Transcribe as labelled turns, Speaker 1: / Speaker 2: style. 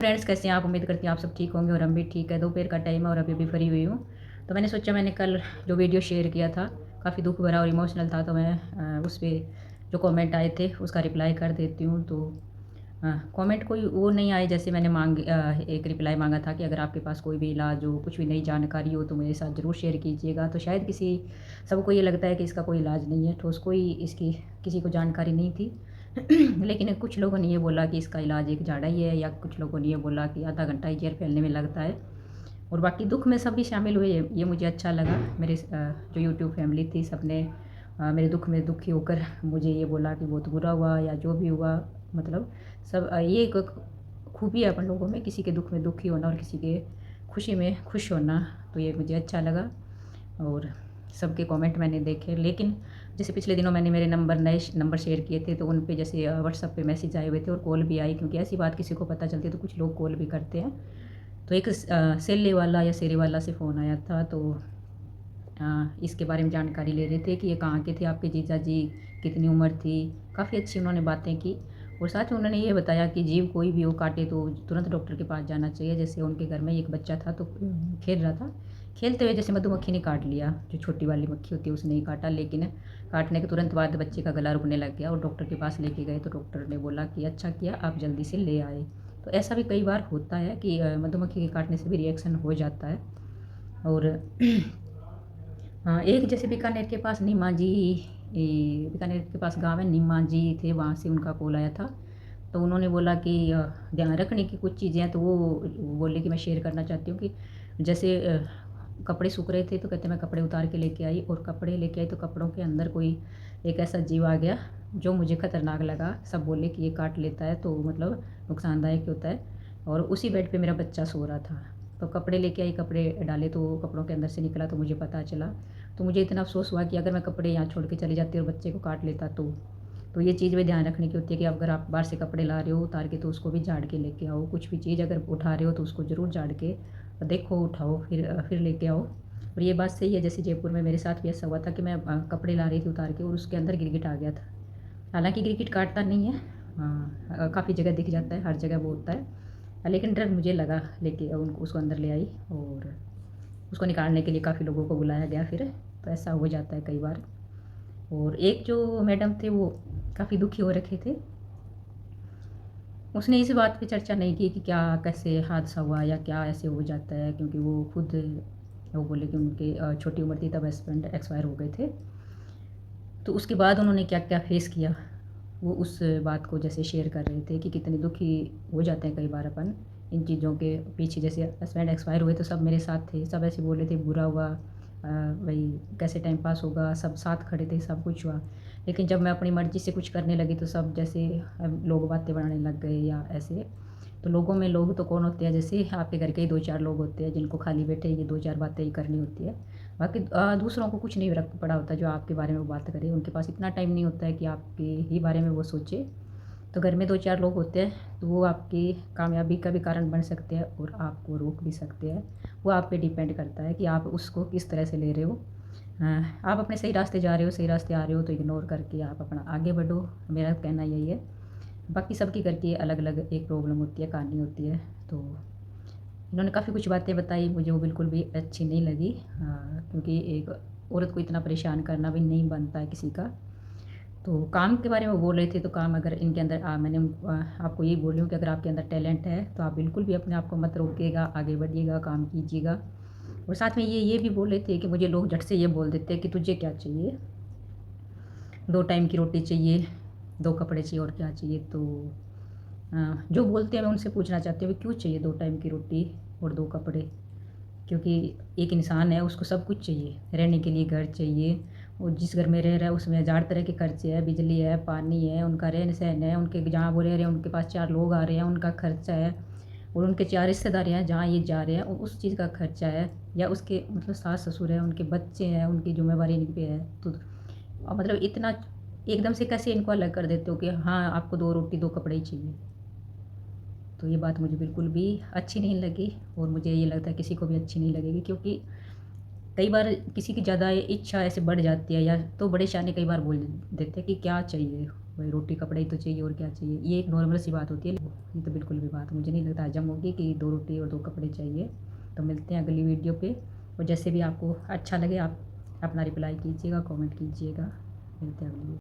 Speaker 1: Friends, कैसे हैं आप? उम्मीद करती हैं आप सब ठीक होंगे और हम भी ठीक है। दोपहर का टाइम है और अभी भी फ्री हुई हूँ। तो मैंने सोचा, मैंने कल जो वीडियो शेयर किया था काफ़ी दुःख भरा और इमोशनल था, तो मैं उस पे जो कमेंट आए थे उसका रिप्लाई कर देती हूँ। तो कमेंट कोई वो नहीं आए जैसे मैंने एक रिप्लाई मांगा था कि अगर आपके पास कोई भी इलाज हो, कुछ भी नई जानकारी हो तो मेरे साथ ज़रूर शेयर कीजिएगा। तो शायद सबको ये लगता है कि इसका कोई इलाज नहीं है, ठोस कोई इसकी किसी को जानकारी नहीं थी। लेकिन कुछ लोगों ने ये बोला कि इसका इलाज एक झाड़ा ही है, या कुछ लोगों ने ये बोला कि आधा घंटा ही ज़हर फैलने में लगता है। और बाकी दुःख में सब भी शामिल हुए, ये मुझे अच्छा लगा। जो यूट्यूब फैमिली थी, सबने मेरे दुःख में दुखी होकर मुझे ये बोला कि बहुत बुरा हुआ या जो भी हुआ। मतलब ये एक खूबी है अपन लोगों में, किसी के दुःख में दुखी होना और किसी के खुशी में खुश होना। तो ये मुझे अच्छा लगा। और सबके कमेंट मैंने देखे, लेकिन जैसे पिछले दिनों मैंने मेरे नए नंबर शेयर किए थे, तो उन पे जैसे व्हाट्सएप पे मैसेज आए हुए थे और कॉल भी आई, क्योंकि ऐसी बात किसी को पता चलती है तो कुछ लोग कॉल भी करते हैं। तो एक सेल्ले वाला या शेरे वाला से फ़ोन आया था। तो इसके बारे में जानकारी ले रहे थे कि ये कहाँ के थे आपके जीजा जी, कितनी उम्र थी। काफ़ी अच्छी उन्होंने बातें की और साथ में उन्होंने ये बताया कि जीव कोई भी हो काटे तो तुरंत डॉक्टर के पास जाना चाहिए। जैसे उनके घर में एक बच्चा था, तो खेल रहा था, खेलते हुए जैसे मधुमक्खी ने काट लिया, जो छोटी वाली मक्खी होती है उसने ही काटा। लेकिन काटने के तुरंत बाद बच्चे का गला रुकने लग गया और डॉक्टर के पास लेके गए, तो डॉक्टर ने बोला कि अच्छा किया आप जल्दी से ले आए। तो ऐसा भी कई बार होता है कि मधुमक्खी के काटने से भी रिएक्शन हो जाता है। और हाँ, एक जैसे बीकानेर के पास बीकानेर के पास गाँव है, नीमा जी थे, वहाँ से उनका कॉल आया था। तो उन्होंने बोला कि ध्यान रखने की कुछ चीज़ें हैं, तो वो बोले कि मैं शेयर करना चाहती हूँ कि जैसे कपड़े सूख रहे थे, तो कहते मैं कपड़े उतार के लेके आई, और कपड़े लेके आई तो कपड़ों के अंदर कोई एक ऐसा जीव आ गया जो मुझे खतरनाक लगा। सब बोले कि ये काट लेता है, तो मतलब नुकसानदायक होता है। और उसी बेड पे मेरा बच्चा सो रहा था। तो कपड़े लेके आई, कपड़े डाले तो कपड़ों के अंदर से निकला, तो मुझे पता चला। तो मुझे इतना अफ़सोस हुआ कि अगर मैं कपड़े यहाँ छोड़ के चली जाती और बच्चे को काट लेता तो ये चीज़ भी ध्यान रखने की होती है कि अगर आप बाहर से कपड़े ला रहे हो उतार के, तो उसको भी झाड़ के लेके आओ। कुछ भी चीज़ अगर उठा रहे हो तो उसको ज़रूर झाड़ के देखो, उठाओ, फिर लेके आओ। और ये बात सही है, जैसे जयपुर में मेरे साथ भी ऐसा हुआ था कि मैं कपड़े ला रही थी उतार के, और उसके अंदर गिरगिट आ गया था। हालाँकि गिरगिट काटता नहीं है, काफ़ी जगह दिख जाता है, हर जगह वो होता है। लेकिन डर मुझे लगा, लेके उनको उसको अंदर ले आई और उसको निकालने के लिए काफ़ी लोगों को बुलाया गया फिर। तो ऐसा हो जाता है कई बार। और एक जो मैडम थे वो काफ़ी दुखी हो रखे थे। उसने इस बात पे चर्चा नहीं की कि क्या कैसे हादसा हुआ या क्या ऐसे हो जाता है, क्योंकि वो बोले कि उनके छोटी उम्र थी तब हस्बैंड एक्सपायर हो गए थे। तो उसके बाद उन्होंने क्या-क्या फेस किया, वो उस बात को जैसे शेयर कर रहे थे कि कितने दुखी हो जाते हैं कई बार अपन इन चीज़ों के पीछे। जैसे हस्बैंड एक्सपायर हुए तो सब मेरे साथ थे, सब ऐसे बोल रहे थे बुरा हुआ, भई कैसे टाइम पास होगा, सब साथ खड़े थे, सब कुछ हुआ। लेकिन जब मैं अपनी मर्ज़ी से कुछ करने लगी तो सब जैसे लोग बातें बनाने लग गए या ऐसे। तो लोगों में लोग तो कौन होते हैं, जैसे आपके घर के ही 2-4 लोग होते हैं जिनको खाली बैठे ये 2-4 बातें ही करनी होती है। बाकी दूसरों को कुछ नहीं फ़र्क पड़ा होता जो आपके बारे में वो बात करे, उनके पास इतना टाइम नहीं होता है कि आपके ही बारे में वो सोचे। तो घर में 2-4 लोग होते हैं, तो वो आपकी कामयाबी का भी कारण बन सकते हैं और आपको रोक भी सकते हैं। वो आप पे डिपेंड करता है कि आप उसको किस तरह से ले रहे हो। आप अपने सही रास्ते जा रहे हो, सही रास्ते आ रहे हो तो इग्नोर करके आप अपना आगे बढ़ो, मेरा कहना यही है। बाकी सबके घर की अलग-अलग एक प्रॉब्लम होती है, कहानी होती है। तो इन्होंने काफ़ी कुछ बातें बताई, मुझे वो बिल्कुल भी अच्छी नहीं लगी, क्योंकि एक औरत को इतना परेशान करना भी नहीं बनता है किसी का। तो काम के बारे में वो बोल रहे थे, तो काम अगर इनके अंदर आपको यही बोल रही हूँ कि अगर आपके अंदर टैलेंट है तो आप बिल्कुल भी अपने आप को मत रोकिएगा, आगे बढ़िएगा, काम कीजिएगा। और साथ में ये भी बोल रहे थे कि मुझे लोग झट से ये बोल देते हैं कि तुझे क्या चाहिए? 2 टाइम की रोटी चाहिए, 2 कपड़े चाहिए और क्या चाहिए? तो जो बोलते हैं मैं उनसे पूछना चाहती हूँ, क्यों चाहिए 2 टाइम की रोटी और 2 कपड़े? क्योंकि एक इंसान है, उसको सब कुछ चाहिए, रहने के लिए घर चाहिए, और जिस घर में रह रहा है उसमें हज़ार तरह के खर्चे हैं, बिजली है, पानी है, उनका रहन-सहन है, उनके जहाँ वो रह रहे हैं उनके पास 4 लोग आ रहे हैं, उनका खर्चा है, और उनके 4 रिश्तेदार हैं जहाँ ये जा रहे हैं उस चीज़ का खर्चा है, या उसके मतलब सास-ससुर हैं, उनके बच्चे हैं, उनकी ज़िम्मेवारी इन पे है। तो मतलब इतना एकदम से कैसे इनको अलग कर देते हो कि हाँ, आपको 2 रोटी 2 कपड़े ही चाहिए। तो ये बात मुझे बिल्कुल भी अच्छी नहीं लगी, और मुझे ये लगता है किसी को भी अच्छी नहीं लगेगी, क्योंकि कई बार किसी की ज़्यादा इच्छा ऐसे बढ़ जाती है, या तो बड़े शाने कई बार बोल देते हैं कि क्या चाहिए, भाई रोटी कपड़ा ही तो चाहिए और क्या चाहिए। ये एक नॉर्मल सी बात होती है, ये तो बिल्कुल भी बात मुझे नहीं लगता हजम होगी कि 2 रोटी और 2 कपड़े चाहिए। तो मिलते हैं अगली वीडियो पे, और जैसे भी आपको अच्छा लगे आप अपना रिप्लाई कीजिएगा, कमेंट कीजिएगा। मिलते हैं अगली